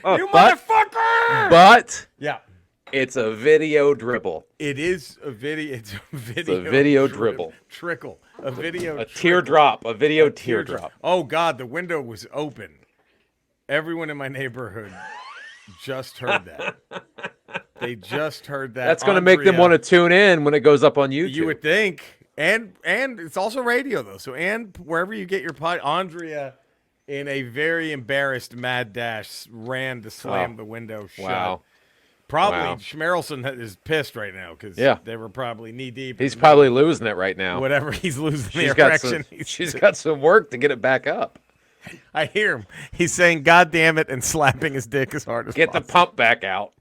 You motherfucker! But yeah. It's a video dribble. It is a video. It's a video dribble. Trickle. A video. A teardrop. A video teardrop. Oh God, the window was open. Everyone in my neighborhood just heard that. They just heard that. That's going to make them want to tune in when it goes up on YouTube. You would think, and it's also radio though. So wherever you get your pod, Andrea, in a very embarrassed mad dash, ran to slam the window shut. Wow. Probably Schmerelson is pissed right now because they were probably knee deep. He's probably losing it right now. Whatever he's losing the erection. She's got some work to get it back up. I hear him. He's saying, "God damn it," and slapping his dick as hard as possible. Get the pump back out.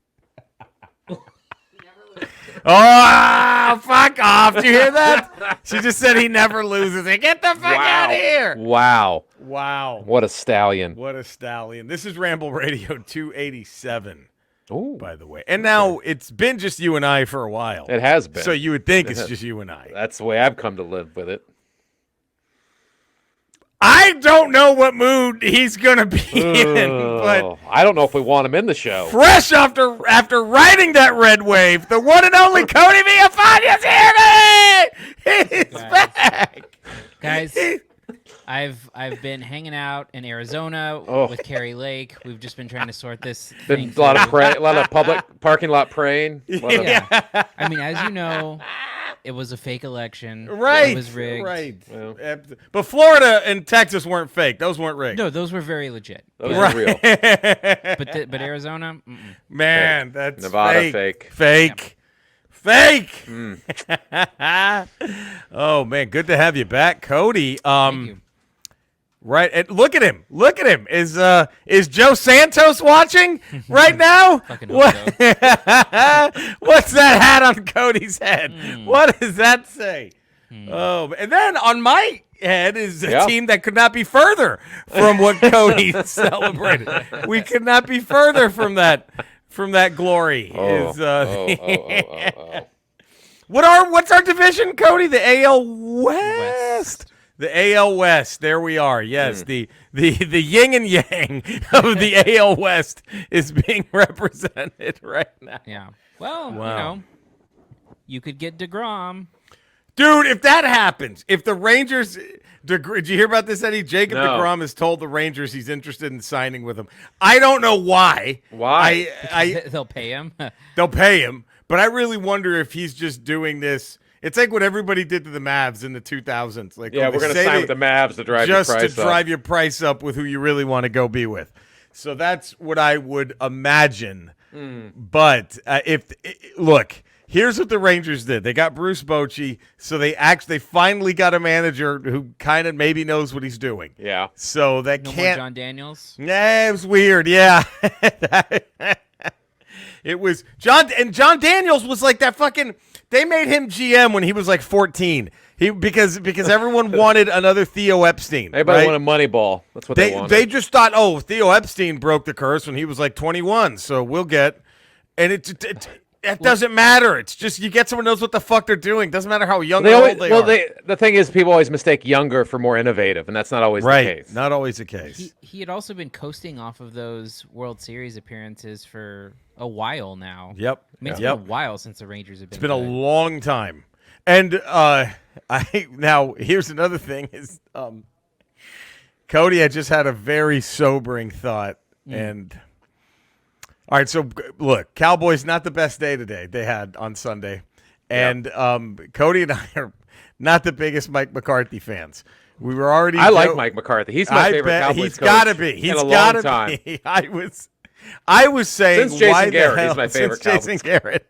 Oh, fuck off. Did you hear that? She just said he never loses it. Get the fuck out of here. Wow. What a stallion. What a stallion. This is Ramble Radio 287. Ooh. By the way. And now it's been just you and I for a while. It has been. So you would think it's just you and I. That's the way I've come to live with it. I don't know what mood he's going to be in, but I don't know if we want him in the show. Fresh after riding that red wave, the one and only Cody Villafaña's here. He's back. Guys, I've been hanging out in Arizona with Carrie Lake. We've just been trying to sort this thing. A lot of public parking lot praying. I mean, as you know, it was a fake election. Right. It was rigged. Right. Yeah. But Florida and Texas weren't fake. Those weren't rigged. No, those were very legit. Those were real. But Arizona, man, fake. that's Nevada fake. Fake. Fake. Oh man, good to have you back, Cody. Thank you. Right, and look at him. Look at him. Is Joe Santos watching right now? Fucking What? so. What's that hat on Cody's head? What does that say? Oh, and then on my head is a team that could not be further from what Cody celebrated. We could not be further from that glory. What's our division, Cody? The AL West. The AL West. There we are. Yes, the yin and yang of the AL West is being represented right now. Yeah. Well, you could get DeGrom. Dude, if that happens, if the Rangers did you hear about this, Eddie? Jacob DeGrom has told the Rangers he's interested in signing with them. I don't know why. Why? They'll pay him. They'll pay him, but I really wonder if he's just doing this. It's like what everybody did to the Mavs in the 2000s. Like, we're going to sign with the Mavs to drive your price up. Just to drive your price up with who you really want to go be with. So that's what I would imagine. But look, here's what the Rangers did. They got Bruce Bochy, so they finally got a manager who kind of maybe knows what he's doing. Yeah. So that No can't. more John Daniels. Yeah, it was weird. Yeah. It was John Daniels was like that fucking. They made him GM when he was like 14. Because everyone wanted another Theo Epstein. Everybody right? wanted Moneyball. That's what they wanted. They just thought, Theo Epstein broke the curse when he was like 21, so we'll get. And it doesn't matter. It's just you get someone who knows what the fuck they're doing. Doesn't matter how young or old they are. The thing is, people always mistake younger for more innovative, and that's not always the case. Not always the case. He had also been coasting off of those World Series appearances for a while now. Yep. I mean, it's been a while since the Rangers have been. It's been a long time. And now here's another thing is Cody had just had a very sobering thought. And all right, so look, Cowboys not the best day today they had on Sunday. And Cody and I are not the biggest Mike McCarthy fans. We were already I like Mike McCarthy. He's my favorite Cowboys He's coach. Got to be. He's got to be. I was saying since Jason why Garrett, the hell, he's my favorite Cowboys. Jason Garrett.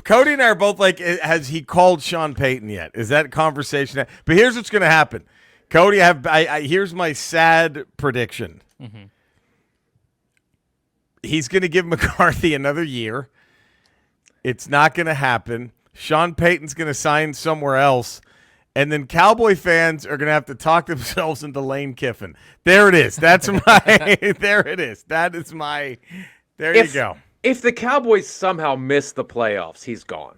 Cody and I are both like, has he called Sean Payton yet? Is that conversation? But here's what's going to happen. Cody, here's my sad prediction. He's going to give McCarthy another year. It's not going to happen. Sean Payton's going to sign somewhere else. And then Cowboy fans are going to have to talk themselves into Lane Kiffin. There it is. That's my – there it is. That is my – there you go. If the Cowboys somehow miss the playoffs, he's gone.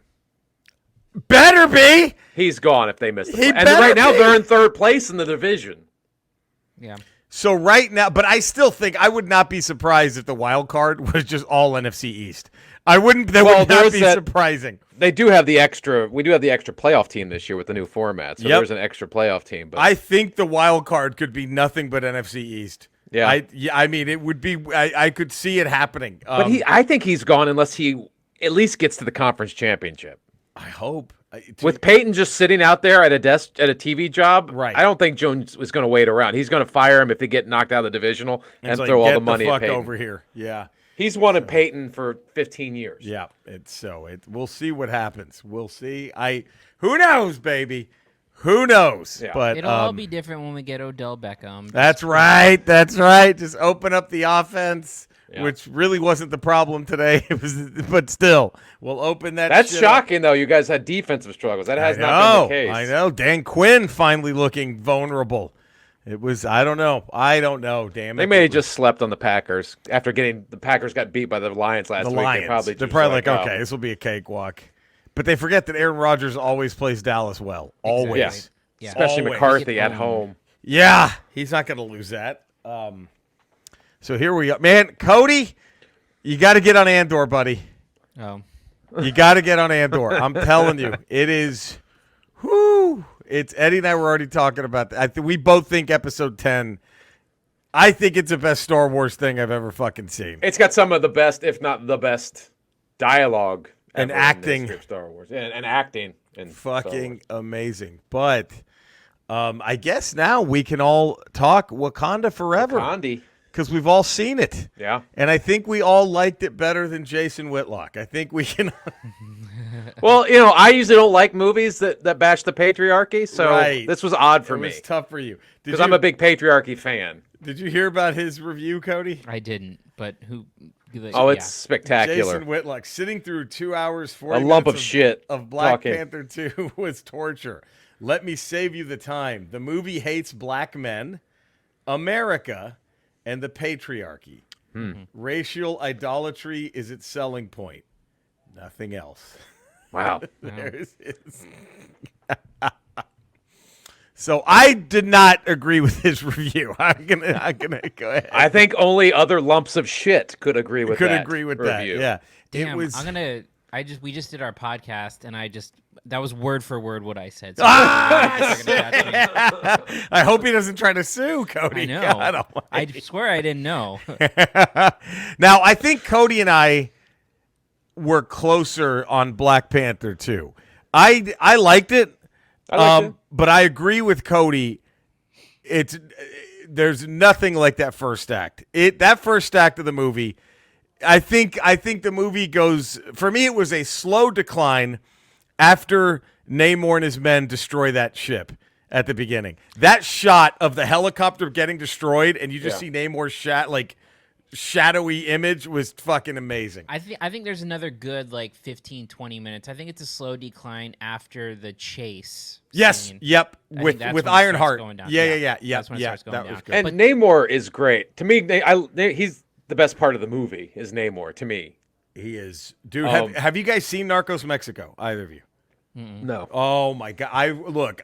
Better be. He's gone if they miss the playoffs. And right now they're in third place in the division. Yeah. So right now, but I still think I would not be surprised if the wild card was just all NFC East. I wouldn't. That would not be surprising. They do have the extra. We do have the extra playoff team this year with the new format. So there's an extra playoff team. But I think the wild card could be nothing but NFC East. Yeah. I mean, it would be. I could see it happening. But I think he's gone unless he at least gets to the conference championship. I hope. With Peyton just sitting out there at a desk at a TV job, right? I don't think Jones was going to wait around. He's going to fire him if they get knocked out of the divisional and throw all the money at Peyton. Over here. Yeah. He's wanted Peyton for 15 years. Yeah, we'll see what happens. We'll see. Who knows, baby? Who knows? Yeah. But it'll all be different when we get Odell Beckham. That's right. Just open up the offense, which really wasn't the problem today. It was, but still, we'll open that. That's shocking, though. You guys had defensive struggles. That has not been the case. I know. Dan Quinn finally looking vulnerable. It was. I don't know. Damn it. They may have just slept on the Packers after the Packers got beat by the Lions last week. They're probably like, okay, this will be a cakewalk. But they forget that Aaron Rodgers always plays Dallas well. Always. Yes. Yeah. Especially McCarthy at home. Yeah. He's not going to lose that. So here we go. Man, Cody, you got to get on Andor, buddy. Oh. You got to get on Andor. I'm telling you. It is, it's Eddie and I were already talking about that. We both think episode 10, I think it's the best Star Wars thing I've ever fucking seen. It's got some of the best, if not the best, dialogue and acting. In Star Wars. And acting. And fucking amazing. But I guess now we can all talk Wakanda Forever. Wakanda. Because we've all seen it. Yeah. And I think we all liked it better than Jason Whitlock. I think we can. Well, I usually don't like movies that bash the patriarchy, so this was odd for me. It was tough for you. Because I'm a big patriarchy fan. Did you hear about his review, Cody? I didn't, but who? It's spectacular. Jason Whitlock sitting through 2 hours, 40 a lump minutes of shit of Black Panther 2 was torture. Let me save you the time. The movie hates black men, America, and the patriarchy. Racial idolatry is its selling point. Nothing else. Wow. So I did not agree with his review. I'm gonna go ahead. I think only other lumps of shit could agree with that. Review. Yeah. Damn, we just did our podcast, and that was word for word what I said. So I hope he doesn't try to sue Cody. I know. I swear I didn't know. Now, I think Cody and I were closer on Black Panther 2. I liked it. But I agree with Cody. There's nothing like that first act. That first act of the movie, I think the movie goes, for me, it was a slow decline after Namor and his men destroy that ship at the beginning. That shot of the helicopter getting destroyed and you just see Namor's shadowy image was fucking amazing. I think there's another good 15-20 minutes. I think it's a slow decline after the chase. Yes, scene. Yep, with Ironheart. Yeah. That's when it starts going down. And Namor is great. To me, he's the best part of the movie is Namor to me. He is. Dude, have you guys seen Narcos Mexico? Either of you? No. Oh my God.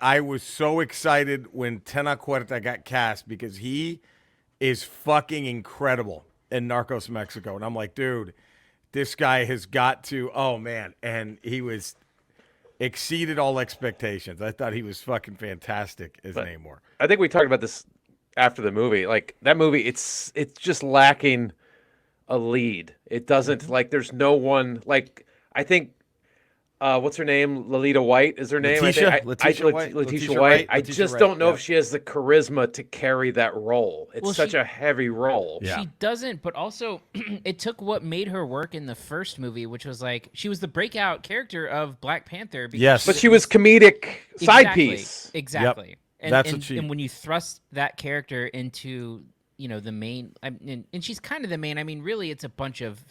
I was so excited when Tena Cuerta got cast because he is fucking incredible in Narcos Mexico. And I'm like, dude, this guy has got to, oh man. And he exceeded all expectations. I thought he was fucking fantastic as Namor. I think we talked about this after the movie. Like that movie, it's just lacking a lead. It doesn't there's no one I think what's her name? Lolita White is her name. Letitia White. I just don't know if she has the charisma to carry that role. It's such a heavy role. Yeah. She doesn't, but also it took what made her work in the first movie, which was she was the breakout character of Black Panther. Yes. But she was comedic side piece. Exactly. Yep. And when you thrust that character into, the main, and she's kind of the main, really it's a bunch of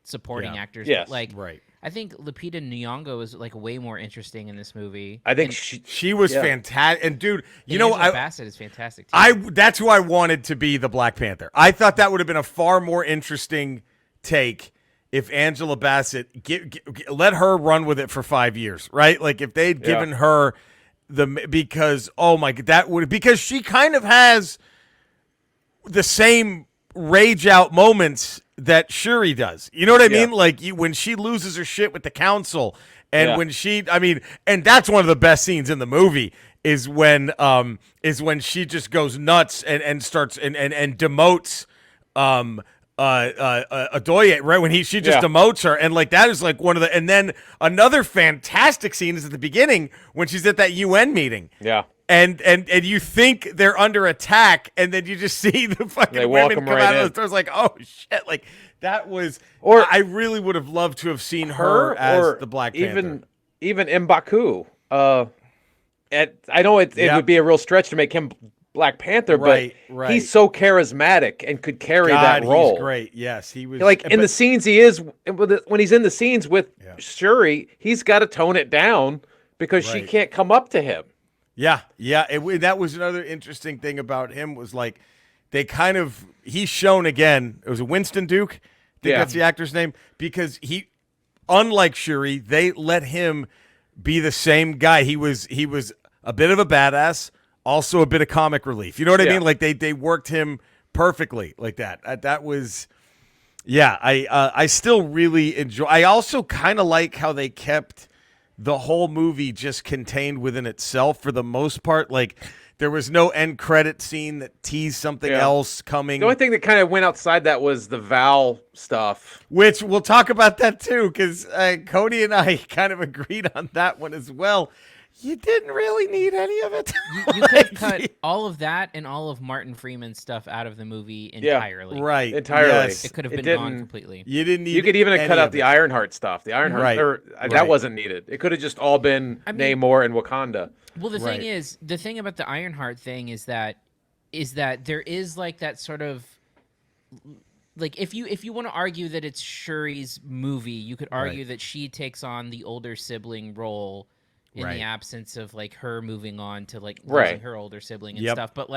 supporting actors. Yes. But right. I think Lupita Nyong'o is way more interesting in this movie. I think she was fantastic. And dude, Bassett is fantastic too. That's who I wanted to be the Black Panther. I thought that would have been a far more interesting take if Angela Bassett let her run with it for 5 years, right? If they'd given her because oh my God, because she kind of has the same rage out moments that Shuri does. You know what I mean? Like when she loses her shit with the council, and when and that's one of the best scenes in the movie is when she just goes nuts and starts and demotes Odoye, right when she just demotes her, and like that is like one of the, and then another fantastic scene is at the beginning when she's at that UN meeting. Yeah. And you think they're under attack, and then you just see the fucking women come out of the doors like, oh shit, like that was. Or I really would have loved to have seen her as the Black Panther. Even M'Baku. I know it would be a real stretch to make him Black Panther, but he's so charismatic and could carry that role. He's great. Yes, he was. Like in the scenes he is, when he's in the scenes with Shuri, he's got to tone it down because she can't come up to him. Yeah. That was another interesting thing about him was like they kind of he's shown again. It was a Winston Duke. I think that's the actor's name because he, unlike Shuri, they let him be the same guy. He was a bit of a badass, also a bit of comic relief. You know what I mean? Like they worked him perfectly like that. That was, I still really enjoy. I also kind of like how they kept the whole movie just contained within itself for the most part. Like there was no end credit scene that teased something else coming. The only thing that kind of went outside that was the Val stuff. Which we'll talk about that too, because Cody and I kind of agreed on that one as well. You didn't really need any of it. You could cut all of that and all of Martin Freeman's stuff out of the movie entirely. Right. Entirely. Yes. It could have been gone completely. You didn't need. You could even have cut out the Ironheart stuff. The Ironheart that wasn't needed. It could have just all been Namor and Wakanda. Well, the thing about the Ironheart thing is that there is like that sort of like if you want to argue that it's Shuri's movie, you could argue that she takes on the older sibling role in the absence of like her moving on to like losing her older sibling and stuff. But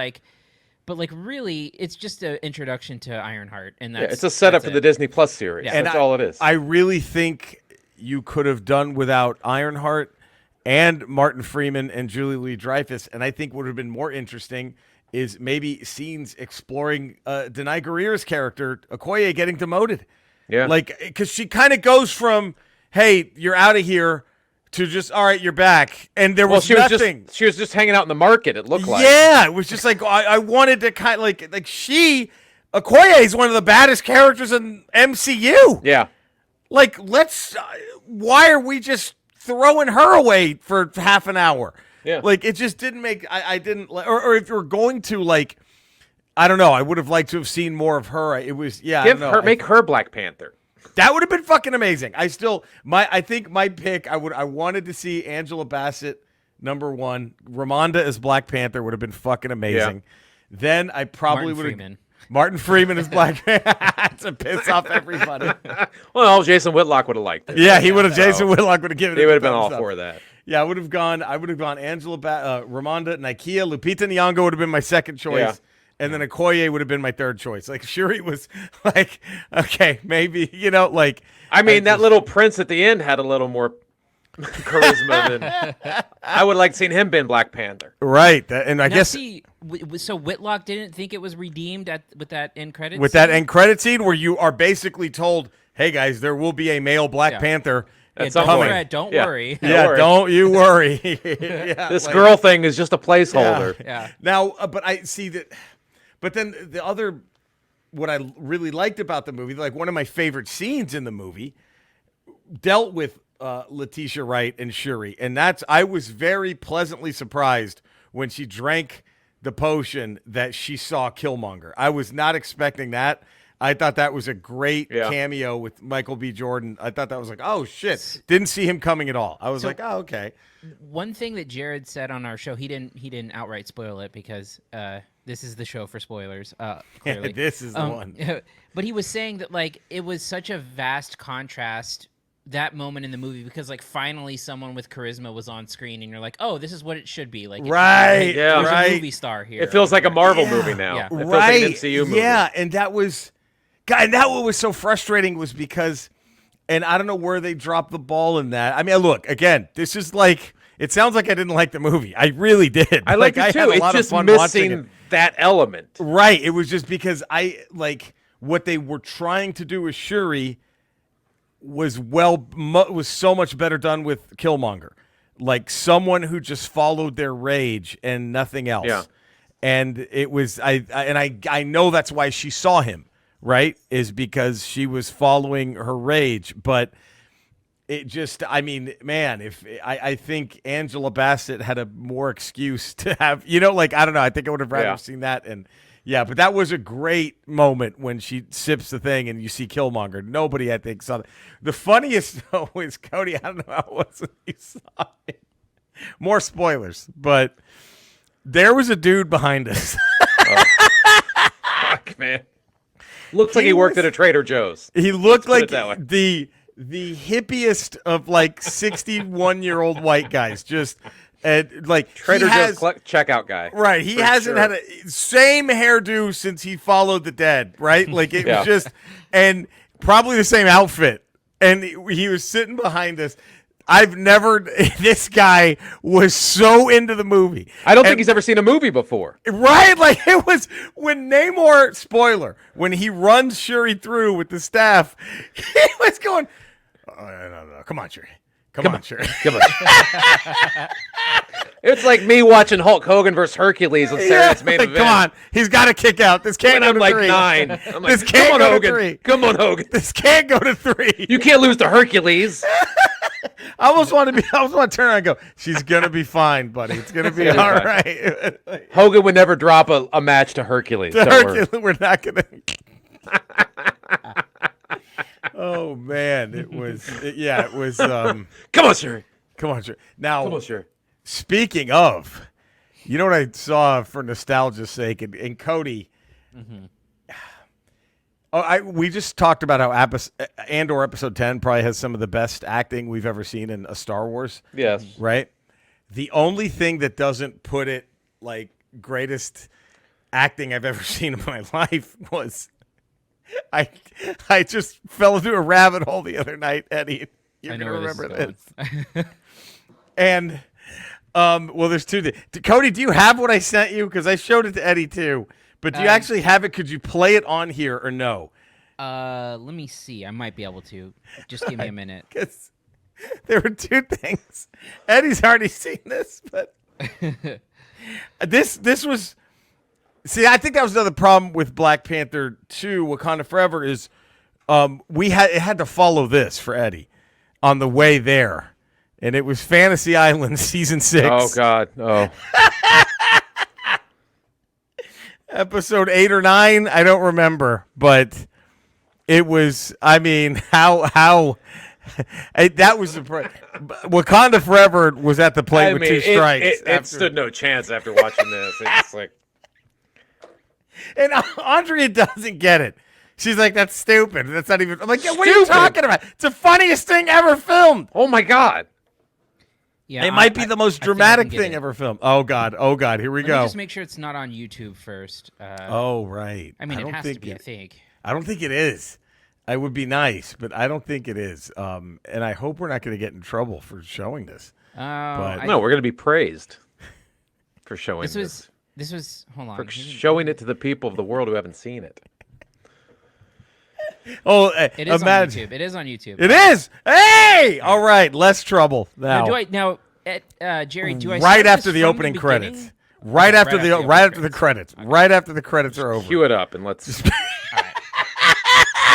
really, it's just an introduction to Ironheart, and it's a setup for the Disney Plus series. Yeah. That's all it is. I really think you could have done without Ironheart and Martin Freeman and Julie Louis-Dreyfus, and I think what would have been more interesting is maybe scenes exploring Denai Guerrera's character, Okoye, getting demoted. Yeah, like because she kind of goes from "Hey, you're out of here." To just, all right, you're back. And there was nothing. She was just hanging out in the market, it looked like. Yeah, it was just like, I wanted to kind of like Okoye is one of the baddest characters in MCU. Yeah. Like, why are we just throwing her away for half an hour? Yeah. Like, it just didn't make, I didn't, or if you're going to, like, I don't know, I would have liked to have seen more of her. It was, make her Black Panther. That would have been fucking amazing. I think my pick, I wanted to see Angela Bassett, number one. Ramonda as Black Panther would have been fucking amazing. Yeah. Then I probably would have. Martin Freeman as Black Panther to piss off everybody. Well, Jason Whitlock would have liked it. Yeah, he would have. Jason Whitlock would have given it. He would have been all for that. Yeah, I would have gone Angela Ramonda, Nakia, Lupita Nyong'o would have been my second choice. Yeah. And then Okoye would have been my third choice. Like, Shuri was like, okay, maybe, like. I mean, that little prince at the end had a little more charisma than. I would like seen him been Black Panther. Right. And I guess. So Whitlock didn't think it was redeemed with that end credit With that end credit scene where you are basically told, hey, guys, there will be a male Black Panther. Don't worry. Don't you worry. This girl thing is just a placeholder. Yeah. Now, but I see that. But then the other, what I really liked about the movie, like one of my favorite scenes in the movie, dealt with Letitia Wright and Shuri. And I was very pleasantly surprised when she drank the potion that she saw Killmonger. I was not expecting that. I thought that was a great cameo with Michael B. Jordan. I thought that was like, oh, shit. Didn't see him coming at all. I was like, oh, okay. One thing that Jared said on our show, he didn't outright spoil it because this is the show for spoilers. Clearly. This is the one. But he was saying that like it was such a vast contrast that moment in the movie because like finally someone with charisma was on screen and you're like, oh, this is what it should be. Like there's a movie star here. It feels like a Marvel movie now. Yeah. It feels like an MCU movie. Yeah, and that was what was so frustrating was because, and I don't know where they dropped the ball in that. I mean, look, again, this is like It sounds like I didn't like the movie. I really did. I liked it too. had a It's lot just of fun watching it. missing that element. Right. It was just because what they were trying to do with Shuri was was so much better done with Killmonger. Like someone who just followed their rage and nothing else. Yeah. And it was I know that's why she saw him, right? Is because she was following her rage, but it just, I mean, man, I think Angela Bassett had a more excuse to have, I don't know. I think I would have rather seen that. And yeah, but that was a great moment when she sips the thing and you see Killmonger. Nobody, I think, saw that. The funniest, though, is Cody. I don't know how it was when you saw it. More spoilers, but there was a dude behind us. Fuck, man. Looks like he worked at a Trader Joe's. He looked like the hippiest of like 61-year-old white guys. Just like Trader Joe's checkout guy. Right. He hasn't had a same hairdo since he followed the dead. Right. Like it was just, and probably the same outfit. And he was sitting behind us. This guy was so into the movie. I don't think he's ever seen a movie before. Right? Like it was when Namor, spoiler, when he runs Shuri through with the staff, he was going, no. Come on, Shuri. Come on, Shuri. Come on. It's like me watching Hulk Hogan versus Hercules on Saturday's main event. Come on. He's got to kick out. This can't go to 3. I'm like 9. I'm like, this can't come on, go Hogan. to 3. Come on, Hogan. This can't go to 3. You can't lose to Hercules. I almost want to turn around and go, she's going to be fine, buddy. It's going to be all right. Hogan would never drop a match to Hercules. We're not going to. Oh, man. It was. Come on, Shuri. Come on, Shuri. Now, Come on, Shuri. Speaking of, you know what I saw for nostalgia's sake, and Cody. Mm-hmm. We just talked about how Andor episode 10 probably has some of the best acting we've ever seen in a Star Wars. Yes. Right? The only thing that doesn't put it like greatest acting I've ever seen in my life was I just fell into a rabbit hole the other night, Eddie. You're going to remember this. And well, there's two things. Cody, do you have what I sent you? Because I showed it to Eddie too. But do you actually have it? Could you play it on here or no? Let me see. I might be able to. Just give me a minute. Because there were two things. Eddie's already seen this, but this was. See, I think that was another problem with Black Panther 2, Wakanda Forever, is it had to follow this for Eddie on the way there. And it was Fantasy Island season 6. Oh, God. Oh. Episode 8 or 9, I don't remember, but it was. I mean, how that was Wakanda Forever was at the plate with 2 strikes. It stood no chance after watching this. It's like, and Andrea doesn't get it. She's like, "That's stupid. That's not even." I'm like, "What are you talking about? It's the funniest thing ever filmed." Oh my God. Yeah, it might be the most dramatic thing ever filmed. Oh God, here we go. Let me just make sure it's not on YouTube first. Oh right. I mean, it has to be. I think. I don't think it is. I would be nice, but I don't think it is. And I hope we're not going to get in trouble for showing this. No, we're going to be praised for showing this. This was. Hold on. For showing it to the people of the world who haven't seen it. Oh, it is imagine. on YouTube. It is on YouTube. It is. Hey, all right, less trouble now. Jerry, do I right start after this the from opening the credits? beginning? Right after the credits. Okay. Right after the credits are over. Cue it up and let's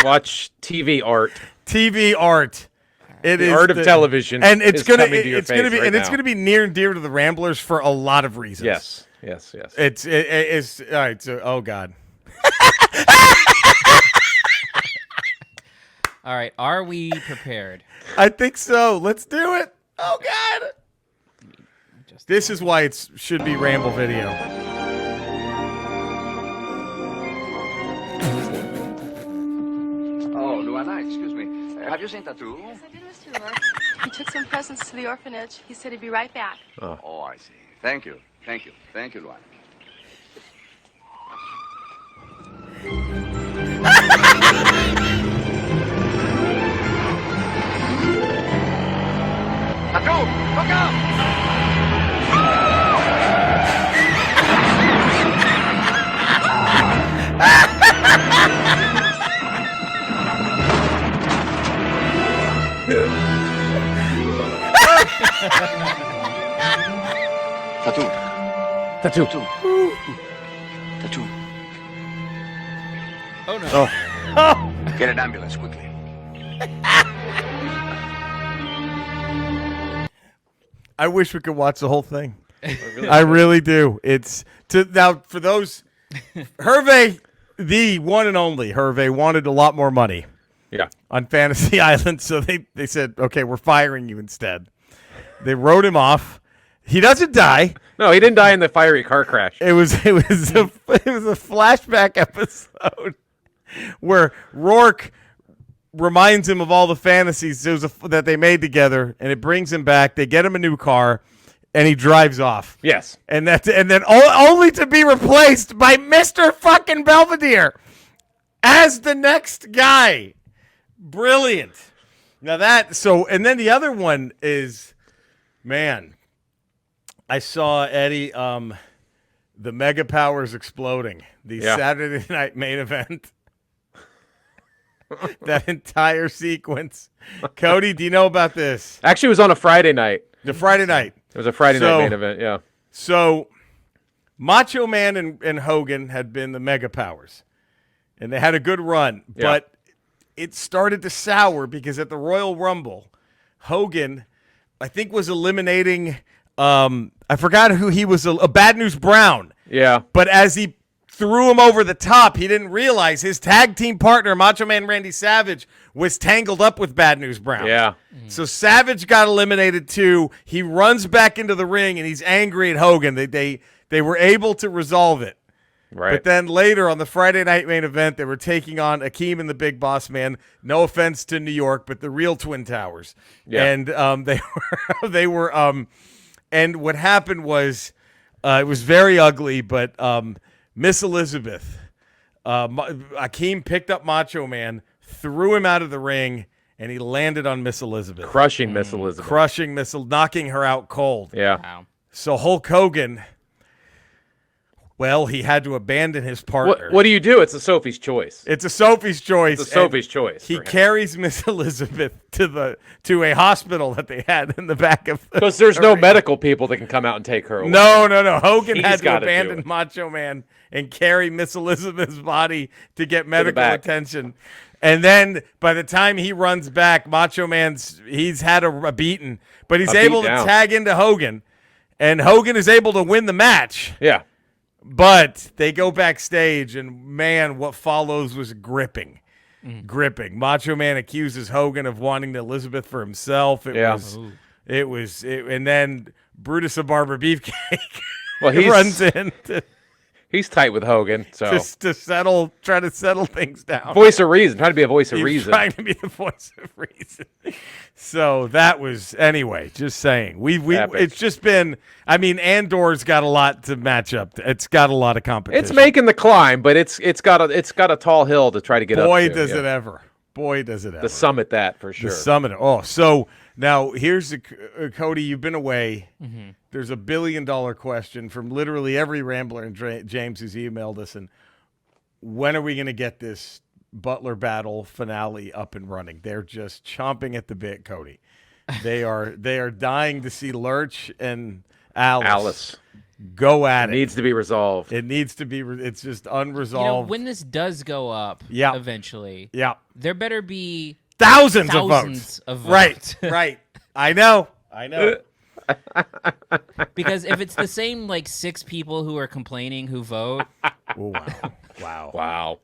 watch TV art. TV art. It is the art of television, and it's gonna be near and dear to the Ramblers for a lot of reasons. Yes. It's all right. So, oh God. All right, are we prepared? I think so. Let's do it. Oh God. This is why it should be Ramble video. Oh, Luana, excuse me. Have you seen Tattoo? Yes, I did, Mr. York. He took some presents to the orphanage. He said he'd be right back. Oh, I see. Thank you, Luana. Tattoo, look out! Tattoo. Tattoo. Oh no. Get an ambulance quickly. I wish we could watch the whole thing. I really do. It's now for those Hervé, the one and only Hervé, wanted a lot more money. Yeah. On Fantasy Island, so they said, okay, we're firing you instead. They wrote him off. He doesn't die. No, he didn't die in the fiery car crash. It was a flashback episode where Rourke reminds him of all the fantasies that they made together, and it brings him back. They get him a new car, and he drives off. Yes. And then only to be replaced by Mr. fucking Belvedere as the next guy. Brilliant. Now and then the other one is, man, I saw Eddie, the Mega Powers exploding, the Saturday Night Main Event. That entire sequence. Cody, do you know about this? Actually, it was on a Friday night. The Friday night. It was a Friday night main event, yeah. So Macho Man and Hogan had been the Mega Powers, and they had a good run, but it started to sour because at the Royal Rumble, Hogan, I think, was eliminating, I forgot who he was, a Bad News Brown. Yeah. But as he threw him over the top, he didn't realize his tag team partner, Macho Man Randy Savage, was tangled up with Bad News Brown. Yeah. So Savage got eliminated too. He runs back into the ring and he's angry at Hogan. They were able to resolve it. Right. But then later on the Friday Night Main Event, they were taking on Akeem and the Big Boss Man. No offense to New York, but the real Twin Towers. Yeah. And they were and what happened was it was very ugly, but Miss Elizabeth, Akeem picked up Macho Man, threw him out of the ring, and he landed on Miss Elizabeth. Crushing Miss Elizabeth. Knocking her out cold. Yeah. Wow. So Hulk Hogan, well, he had to abandon his partner. What do you do? It's a Sophie's choice. It's a Sophie's choice. It's a Sophie's choice. He carries Miss Elizabeth to a hospital that they had in the back of because there's no medical people that can come out and take her away. No. Hogan He's had to gotta do abandon it. Macho Man and carry Miss Elizabeth's body to get medical attention. And then by the time he runs back, Macho he's had a beating, but he's able to tag into Hogan, and Hogan is able to win the match. Yeah. But they go backstage, and man, what follows was gripping. Gripping. Macho Man accuses Hogan of wanting Elizabeth for himself. And then Brutus the Barber Beefcake runs in he's tight with Hogan, so try to settle things down. Voice of reason, trying to be a voice of He's reason. trying to be the voice of reason. So that was anyway. Just saying, it's just been. I mean, Andor's got a lot to match up. It's got a lot of competition. It's making the climb, but it's got a tall hill to try to get up. Boy, does it ever. The summit, that for sure. The summit. Oh, so now here's Cody. You've been away. Mm-hmm. There's $1 billion question from literally every Rambler and James who's emailed us. And when are we going to get this Butler battle finale up and running? They're just chomping at the bit, Cody. They are dying to see Lurch and Alice go at it. It needs to be resolved. It needs to be. It's just unresolved. When this does go up, eventually, there better be thousands of votes. Right. I know. Because if it's the same 6 people who are complaining who vote, Wow.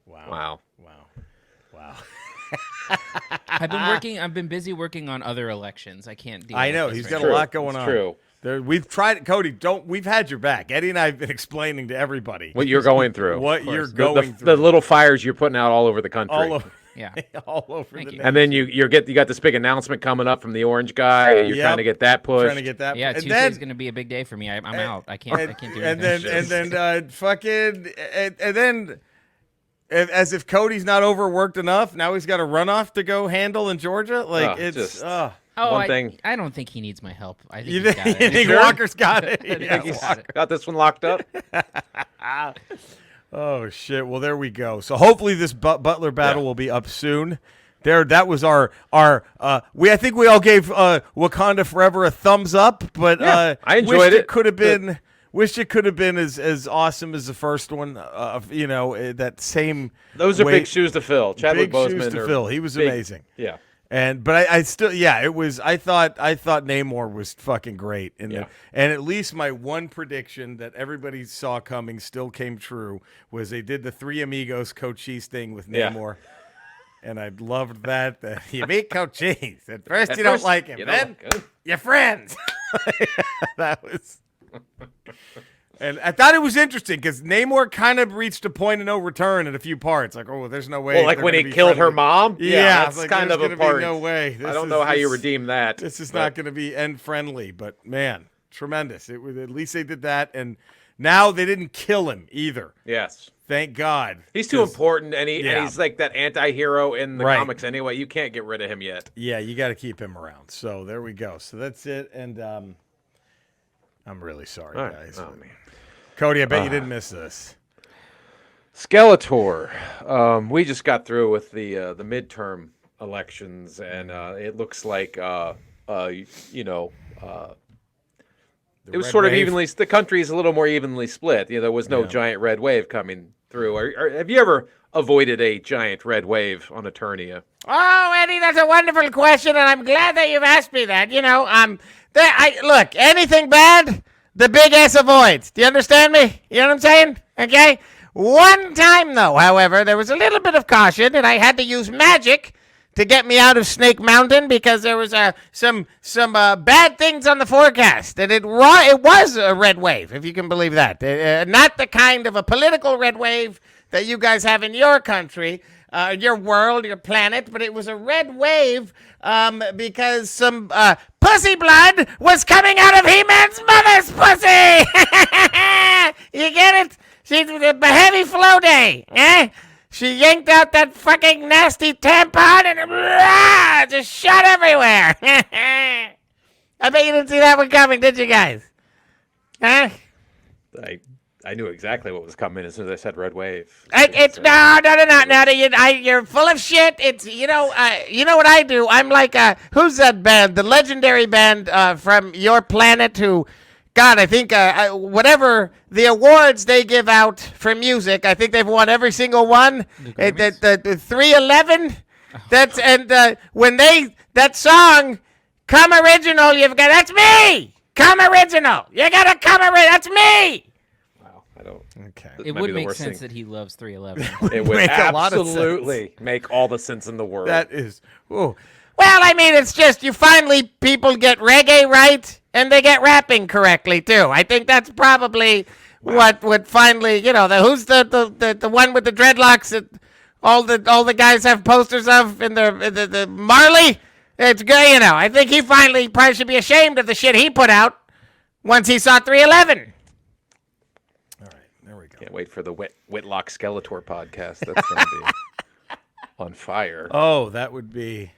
I've been busy working on other elections. I can't deal. I know with this he's got right a now. lot going on. True. We've tried, Cody. We've had your back. Eddie and I have been explaining to everybody What you're going through. through. The little fires you're putting out all over the country. All over, Yeah. all over the you. nation. And then you got this big announcement coming up from the orange guy. You're trying to get that pushed. Trying to get that. Yeah, and Tuesday's going to be a big day for me. I'm out. I can't do anything. And then as if Cody's not overworked enough, now he's got a runoff to go handle in Georgia. One thing. I don't think he needs my help. I think You he's got think it. Walker's got it? I think Yeah, he's Walker. Got this one locked up. Oh shit! Well, there we go. So hopefully this Butler battle will be up soon. That was our. I think we all gave Wakanda Forever a thumbs up, but I enjoyed it. Could have been Wish it could have been as awesome as the first one. That same. Those are way- big shoes to fill. Chadwick big Boseman shoes to are fill. He was big- amazing. Yeah. But I still, it was. I thought Namor was fucking great, and Yeah. and at least my one prediction that everybody saw coming still came true was they did the Three Amigos Cochise thing with Yeah. Namor, and I loved that. You meet Cochise at first, you don't like him, you don't then like him. you're friends. That was. And I thought it was interesting because Namor kind of reached a point of no return in a few parts. Like, oh, there's no way. Well, like they're when he gonna be killed her friendly. mom. Yeah, that's like, kind there's of a gonna part. Be no way. I don't know how you redeem that. This is but- not going to be end friendly, but man, tremendous. It was at least they did that, and now they didn't kill him either. Yes. Thank God. He's too 'Cause- important, and Yeah. he's like that anti-hero in the Right. comics anyway. You can't get rid of him yet. Yeah, you got to keep him around. So there we go. So that's it, and I'm really sorry, All right. guys. Oh, man. Cody, I bet you didn't miss this. Skeletor. We just got through with the midterm elections, and it looks like it was red sort of wave. evenly. The country is a little more evenly split. There was no giant red wave coming through. Have you ever avoided a giant red wave on Eternia? Oh, Eddie, that's a wonderful question, and I'm glad that you've asked me that. Look, anything bad, the big S avoids. Do you understand me? You know what I'm saying? Okay? One time, though, however, there was a little bit of caution, and I had to use magic to get me out of Snake Mountain because there was some bad things on the forecast, and it was a red wave, if you can believe that. Not the kind of a political red wave that you guys have in your country, your world, your planet, but it was a red wave because some pussy blood was coming out of He-Man's mother's pussy. You get it? She's a heavy flow day, eh? She yanked out that fucking nasty tampon and just shot everywhere. I bet you didn't see that one coming, did you guys? Huh? I knew exactly what was coming as soon as I said red wave. No. You're full of shit. It's you know what I do. I'm like who's that band? The legendary band from your planet who. God, I think whatever the awards they give out for music, I think they've won every single one. The 311. That's when that song, "Come Original," that's me. Come Original. You gotta come original. That's me. Wow, I don't. Okay. It might would be the make worst sense thing. that he loves 311. It would Make a lot of absolutely make all the sense in the world. That is. Oh, Well, I mean, it's just people get reggae right, and they get rapping correctly too. I think that's probably what would finally, who's the one with the dreadlocks that all the guys have posters of in the Marley. It's good, I think he finally probably should be ashamed of the shit he put out once he saw 311. all right. There we go. Can't wait for the Whitlock Skeletor podcast. That's going to be on fire. Oh, that would be.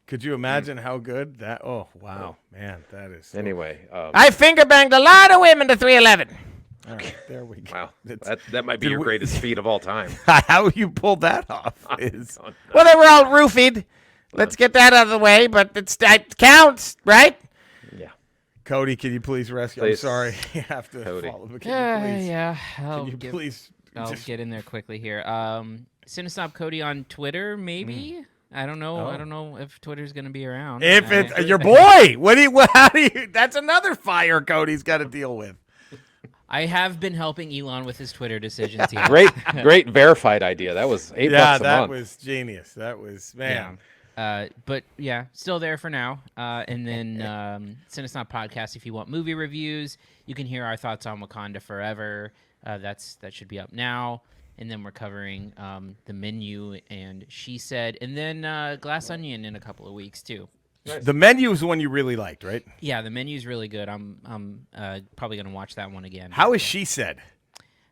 Could you imagine how good that? Oh, wow, man, that is. Anyway, I finger banged a lot of women to 311. All right, there we go. wow, It's- that might be Did your we- greatest feat of all time. How you pulled that off is. Well, they were all roofied. Let's get that out of the way, but it counts, right? Yeah. Cody, can you please rescue? I'm Please. sorry, you have to Cody. follow. But can you please? yeah. Can you please? I'll just- get in there quickly here. Cinesop Cody on Twitter, maybe. I don't know. I don't know if Twitter's gonna be around. If it's your boy, how do you? That's another fire Cody's got to deal with. I have been helping Elon with his Twitter decisions. Here. Great verified idea. That was $8 Yeah, a that month. was genius. That was man. But yeah, still there for now. And then Cinesop Podcast. If you want movie reviews, you can hear our thoughts on Wakanda Forever. That should be up now. And then we're covering The Menu and She Said, and then Glass Onion in a couple of weeks too. The Menu is the one you really liked, right? Yeah, The Menu's really good. I'm probably gonna watch that one again. How is She Said?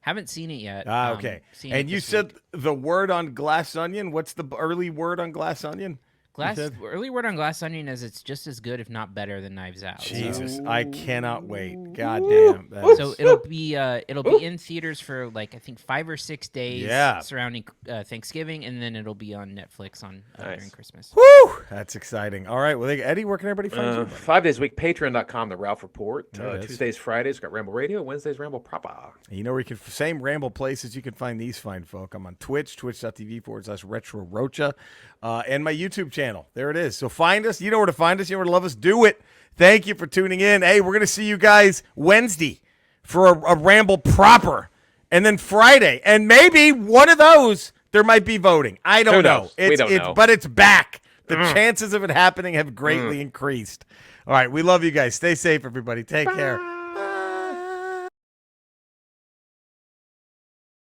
Haven't seen it yet. Okay. Seen it And you this said week. the word on Glass Onion. What's the early word on Glass Onion? Early word on Glass Onion is it's just as good, if not better, than Knives Out. Jesus, I cannot wait. God damn. So it'll be in theaters for like I think 5 or 6 days surrounding Thanksgiving, and then it'll be on Netflix during Christmas. Woo! That's exciting. All right, well, Eddie, where can everybody find you? 5 days a week, patreon.com, The Ralph Report. Tuesdays, Fridays, got Ramble Radio. Wednesdays, Ramble Proper. You know where you can, same Ramble places you can find these fine folk. I'm on Twitch, twitch.tv/Retro Rocha, and my YouTube channel. There it is. So find us. You know where to find us. You know where to love us. Do it. Thank you for tuning in. Hey, we're going to see you guys Wednesday for a Ramble proper, and then Friday. And maybe one of those, there might be voting. I don't know. We don't know. But it's back. The chances of it happening have greatly increased. All right. We love you guys. Stay safe, everybody. Take care.